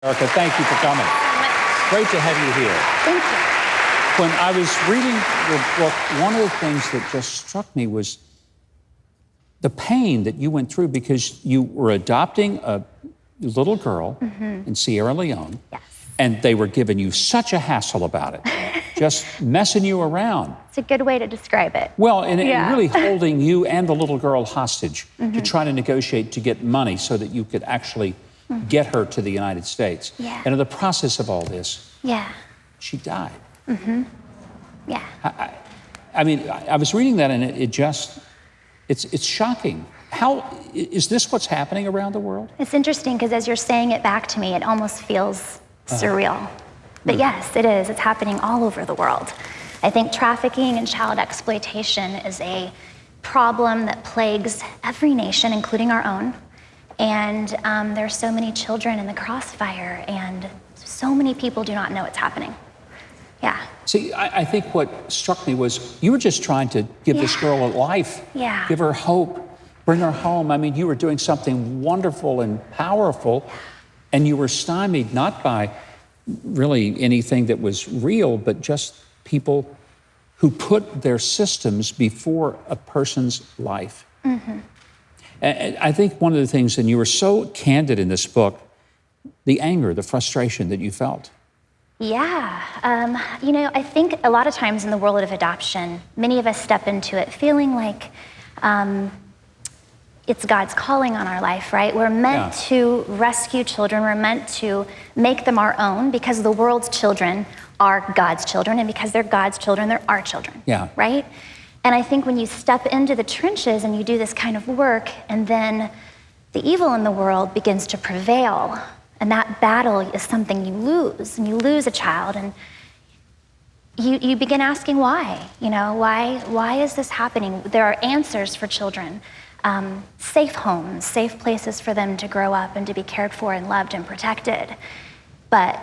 Erica, thank you for coming. Great to have you here. Thank you. When I was reading your book, one of the things that just struck me was the pain that you went through because you were adopting a little girl in Sierra Leone, Yes. and they were giving you such a hassle about it, just messing you around. It's a good way to describe it. Well, and Yeah. really holding you and the little girl hostage to try to negotiate to get money so that you could actually get her to the United States. Yeah. And in the process of all this, Yeah. she died. Yeah. I mean, I was reading that and it's shocking. How, is this what's happening around the world? It's interesting because as you're saying it back to me, it almost feels surreal. But yes, it is. It's happening all over the world. I think trafficking and child exploitation is a problem that plagues every nation, including our own. And there are so many children in the crossfire, and so many people do not know it's happening. Yeah. See, I think what struck me was you were just trying to give this girl a life, Yeah. give her hope, bring her home. I mean, you were doing something wonderful and powerful, and you were stymied not by really anything that was real, but just people who put their systems before a person's life. And I think one of the things, and you were so candid in this book, the anger, the frustration that you felt. Yeah. You know, I think a lot of times in the world of adoption, many of us step into it feeling like it's God's calling on our life, right? We're meant to rescue children. We're meant to make them our own because the world's children are God's children, and because they're God's children, they're our children, right? And I think when you step into the trenches and you do this kind of work, and then the evil in the world begins to prevail, and that battle is something you lose, and you lose a child, and you begin asking why. You know, why is this happening? There are answers for children. Safe homes, safe places for them to grow up and to be cared for and loved and protected. But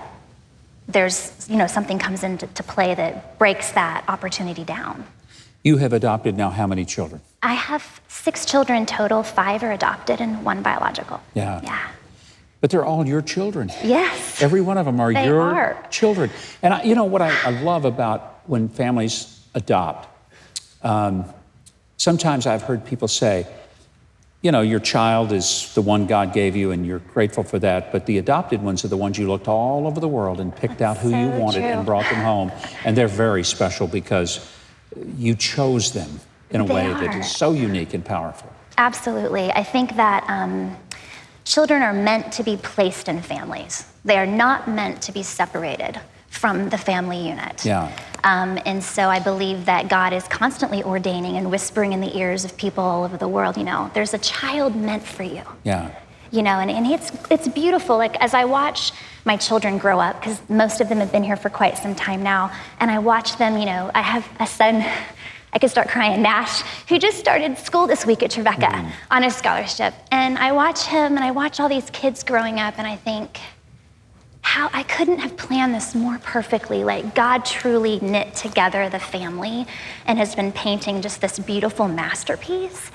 there's, you know, something comes into play that breaks that opportunity down. You have adopted now how many children? I have 6 children total. 5 are adopted and 1 biological. Yeah. Yeah. But they're all your children. Yes. Every one of them are They your are. children. And you know what I love about when families adopt? Sometimes I've heard people say, you know, your child is the one God gave you and you're grateful for that, but the adopted ones are the ones you looked all over the world and picked out who you wanted and brought them home. And they're very special because you chose them in a way that is so unique and powerful. Absolutely. I think that children are meant to be placed in families. They are not meant to be separated from the family unit. Yeah. And so I believe that God is constantly ordaining and whispering in the ears of people all over the world, you know, there's a child meant for you. Yeah. You know, and it's beautiful. Like, as I watch my children grow up, because most of them have been here for quite some time now, and I watch them, you know, I have a son, I could start crying, Nash, who just started school this week at Trevecca on a scholarship. And I watch him and I watch all these kids growing up, and I think, how I couldn't have planned this more perfectly. Like, God truly knit together the family and has been painting just this beautiful masterpiece.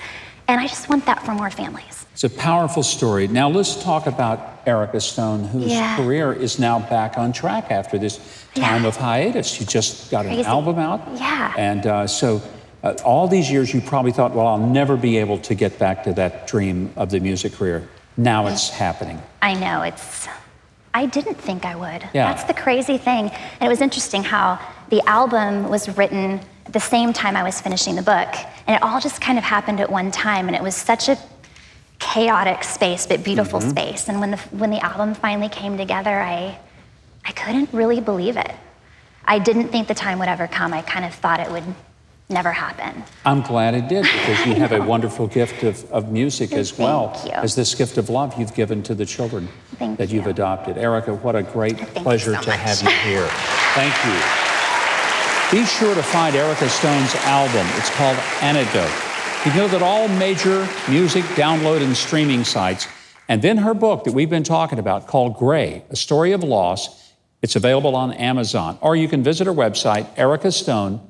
And I just want that for more families. It's a powerful story. Now let's talk about Erica Stone, whose career is now back on track after this time of hiatus. She just got an album out. Yeah. And so all these years you probably thought, well, I'll never be able to get back to that dream of the music career. Now it's happening. I know, I didn't think I would. Yeah. That's the crazy thing. And it was interesting how the album was written at the same time I was finishing the book. And it all just kind of happened at one time. And it was such a chaotic space, but beautiful space. And when the album finally came together, I couldn't really believe it. I didn't think the time would ever come. I kind of thought it would never happen. I'm glad it did, because you have a wonderful gift of music as well as this gift of love you've given to the children that you've adopted. Erica, what a great pleasure to have you here. Thank you. Be sure to find Erica Stone's album. It's called Antidote. You know that all major music download and streaming sites, and then her book that we've been talking about called Gray, A Story of Loss. It's available on Amazon, or you can visit her website, ericastone.net.